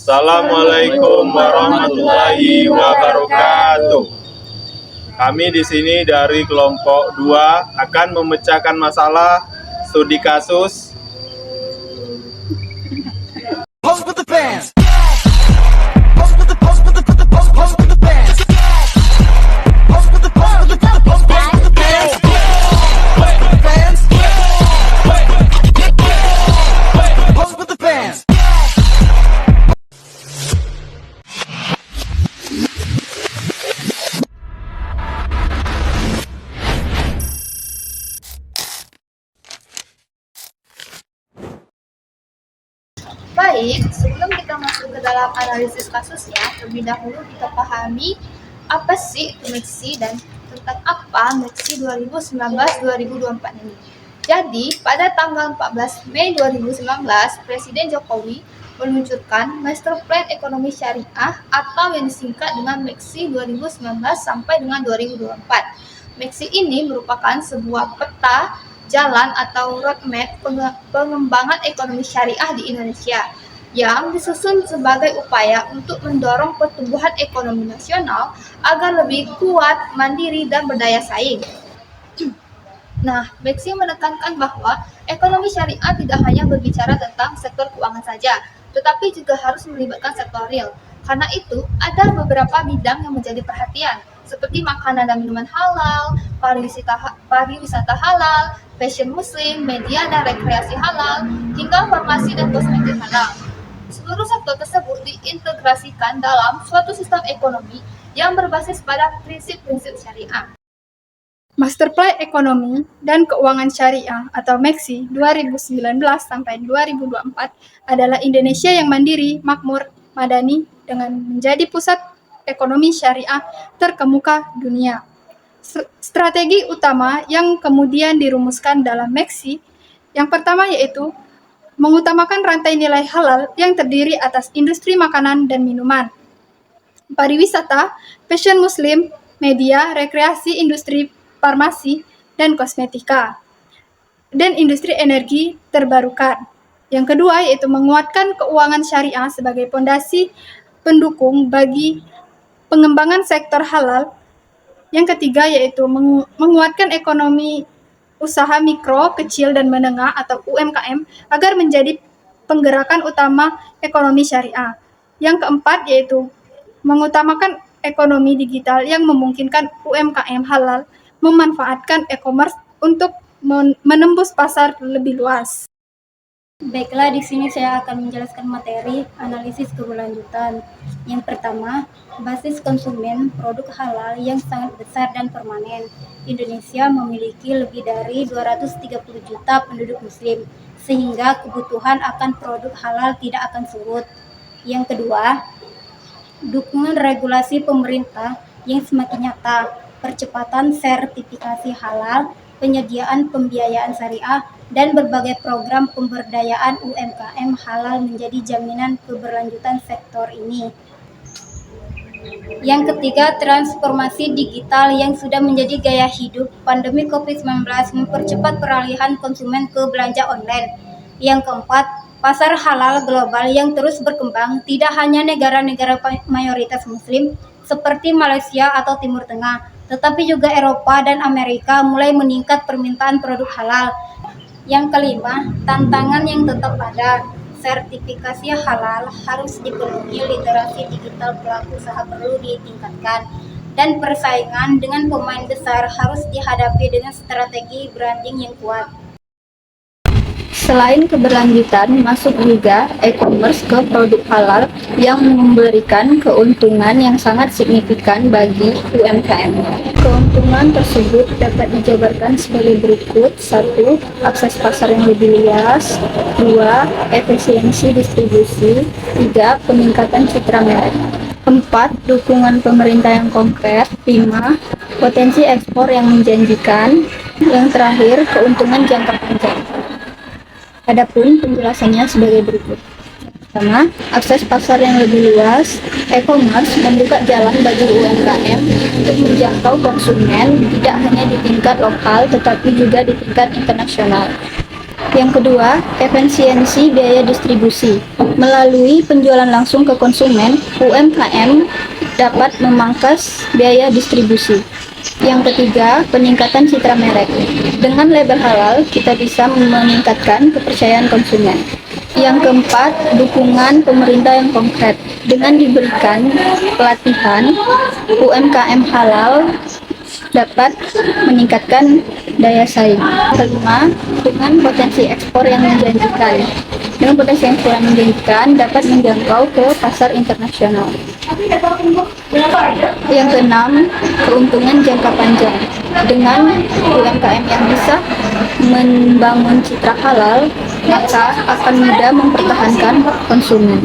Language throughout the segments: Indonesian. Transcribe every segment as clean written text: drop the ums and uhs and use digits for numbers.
Assalamualaikum warahmatullahi wabarakatuh. Kami di sini dari kelompok 2 akan memecahkan masalah studi kasus Baik, sebelum kita masuk ke dalam analisis kasusnya, terlebih dahulu kita pahami apa sih itu MEKSI dan tentang apa MEKSI 2019-2024 ini. Jadi, pada tanggal 14 Mei 2019, Presiden Jokowi meluncurkan Master Plan Ekonomi Syariah atau yang disingkat dengan MEKSI 2019 sampai dengan 2024. MEKSI ini merupakan sebuah peta jalan atau roadmap pengembangan ekonomi syariah di Indonesia yang disusun sebagai upaya untuk mendorong pertumbuhan ekonomi nasional agar lebih kuat, mandiri, dan berdaya saing. Nah, MEKSI menekankan bahwa ekonomi syariah tidak hanya berbicara tentang sektor keuangan saja, tetapi juga harus melibatkan sektor real. Karena itu, ada beberapa bidang yang menjadi perhatian, seperti makanan dan minuman halal, pariwisata halal, fashion muslim, media dan rekreasi halal, hingga farmasi dan kosmetik halal. Seluruh sektor tersebut diintegrasikan dalam suatu sistem ekonomi yang berbasis pada prinsip-prinsip syariah. Master Plan Ekonomi dan Keuangan Syariah atau MEKSI 2019 sampai 2024 adalah Indonesia yang mandiri, makmur, madani dengan menjadi pusat ekonomi syariah terkemuka dunia. Strategi utama yang kemudian dirumuskan dalam MEKSI yang pertama yaitu mengutamakan rantai nilai halal yang terdiri atas industri makanan dan minuman, pariwisata, fashion muslim, media, rekreasi, industri farmasi, dan kosmetika, dan industri energi terbarukan. Yang kedua yaitu menguatkan keuangan syariah sebagai fondasi pendukung bagi pengembangan sektor halal. Yang ketiga yaitu menguatkan ekonomi usaha mikro, kecil, dan menengah atau UMKM agar menjadi penggerakan utama ekonomi syariah. Yang keempat yaitu mengutamakan ekonomi digital yang memungkinkan UMKM halal memanfaatkan e-commerce untuk menembus pasar lebih luas. Baiklah, di sini saya akan menjelaskan materi analisis keberlanjutan. Yang pertama, basis konsumen produk halal yang sangat besar dan permanen. Indonesia memiliki lebih dari 230 juta penduduk muslim, sehingga kebutuhan akan produk halal tidak akan surut. Yang kedua, dukungan regulasi pemerintah yang semakin nyata, percepatan sertifikasi halal, penyediaan pembiayaan syariah, dan berbagai program pemberdayaan UMKM halal menjadi jaminan keberlanjutan sektor ini. Yang ketiga, transformasi digital yang sudah menjadi gaya hidup. Pandemi COVID-19 mempercepat peralihan konsumen ke belanja online. Yang keempat, pasar halal global yang terus berkembang, tidak hanya negara-negara mayoritas muslim seperti Malaysia atau Timur Tengah, tetapi juga Eropa dan Amerika mulai meningkat permintaan produk halal. Yang kelima, tantangan yang tetap ada. Sertifikasi halal harus dipenuhi, literasi digital pelaku usaha perlu ditingkatkan, dan persaingan dengan pemain besar harus dihadapi dengan strategi branding yang kuat. Selain keberlanjutan, masuk juga e-commerce ke produk halal yang memberikan keuntungan yang sangat signifikan bagi UMKM. Keuntungan tersebut dapat dijabarkan sebagai berikut: 1. Akses pasar yang lebih luas. 2. Efisiensi distribusi. 3. Peningkatan citra merek. 4. Dukungan pemerintah yang konkret. 5. Potensi ekspor yang menjanjikan. Yang terakhir, keuntungan jangka panjang. Adapun penjelasannya sebagai berikut. Pertama, akses pasar yang lebih luas. E-commerce membuka jalan bagi UMKM untuk menjangkau konsumen tidak hanya di tingkat lokal tetapi juga di tingkat internasional. Yang kedua, efisiensi biaya distribusi. Melalui penjualan langsung ke konsumen, UMKM dapat memangkas biaya distribusi. Yang ketiga, peningkatan citra merek. Dengan label halal, kita bisa meningkatkan kepercayaan konsumen. Yang keempat, dukungan pemerintah yang konkret. Dengan diberikan pelatihan, UMKM halal dapat meningkatkan daya saing. Kelima, dengan potensi ekspor yang menjanjikan. Dengan potensi ekspor yang menjanjikan dapat menjangkau ke pasar internasional. Yang keenam, keuntungan jangka panjang. Dengan UMKM yang bisa membangun citra halal, maka akan mudah mempertahankan konsumen.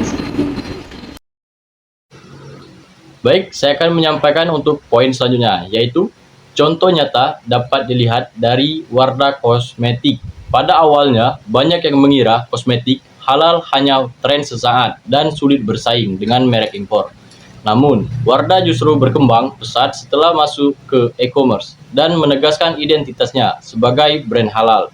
Baik, saya akan menyampaikan untuk poin selanjutnya, yaitu contoh nyata dapat dilihat dari Wardah Kosmetik. Pada awalnya, banyak yang mengira kosmetik halal hanya tren sesaat dan sulit bersaing dengan merek impor. Namun, Wardah justru berkembang pesat setelah masuk ke e-commerce dan menegaskan identitasnya sebagai brand halal.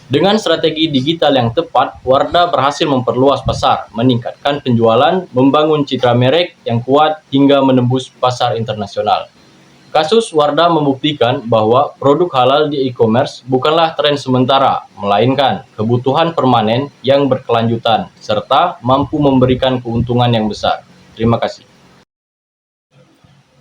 Dengan strategi digital yang tepat, Wardah berhasil memperluas pasar, meningkatkan penjualan, membangun citra merek yang kuat hingga menembus pasar internasional. Kasus Wardah membuktikan bahwa produk halal di e-commerce bukanlah tren sementara, melainkan kebutuhan permanen yang berkelanjutan, serta mampu memberikan keuntungan yang besar. Terima kasih.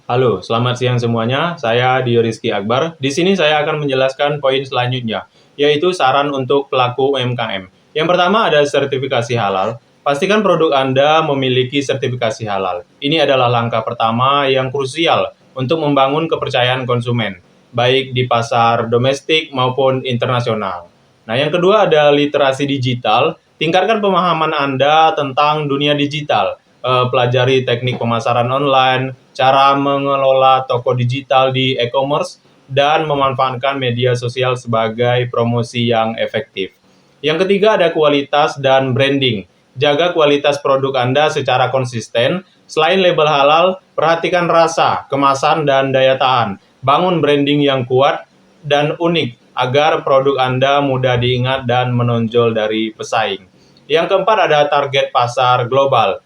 Halo, selamat siang semuanya. Saya Dio Rizky Akbar. Di sini saya akan menjelaskan poin selanjutnya, yaitu saran untuk pelaku UMKM. Yang pertama ada sertifikasi halal. Pastikan produk Anda memiliki sertifikasi halal. Ini adalah langkah pertama yang krusial untuk membangun kepercayaan konsumen, baik di pasar domestik maupun internasional. Nah, yang kedua ada literasi digital. Tingkatkan pemahaman Anda tentang dunia digital. Pelajari teknik pemasaran online, cara mengelola toko digital di e-commerce, dan memanfaatkan media sosial sebagai promosi yang efektif. Yang ketiga ada kualitas dan branding. Jaga kualitas produk Anda secara konsisten. Selain label halal, perhatikan rasa, kemasan, dan daya tahan. Bangun branding yang kuat dan unik agar produk Anda mudah diingat dan menonjol dari pesaing. Yang keempat ada target pasar global.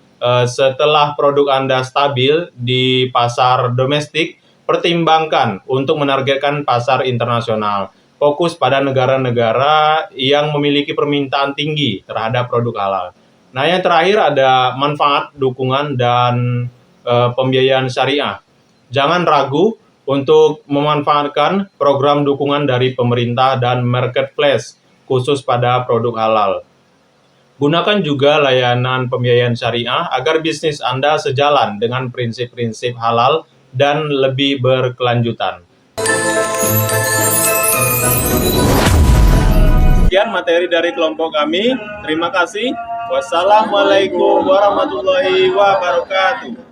Setelah produk Anda stabil di pasar domestik, pertimbangkan untuk menargetkan pasar internasional. Fokus pada negara-negara yang memiliki permintaan tinggi terhadap produk halal. Nah, yang terakhir ada manfaat, dukungan, dan pembiayaan syariah. Jangan ragu untuk memanfaatkan program dukungan dari pemerintah dan marketplace khusus pada produk halal. Gunakan juga layanan pembiayaan syariah agar bisnis Anda sejalan dengan prinsip-prinsip halal dan lebih berkelanjutan. Sekian materi dari kelompok kami. Terima kasih. Wassalamualaikum warahmatullahi wabarakatuh.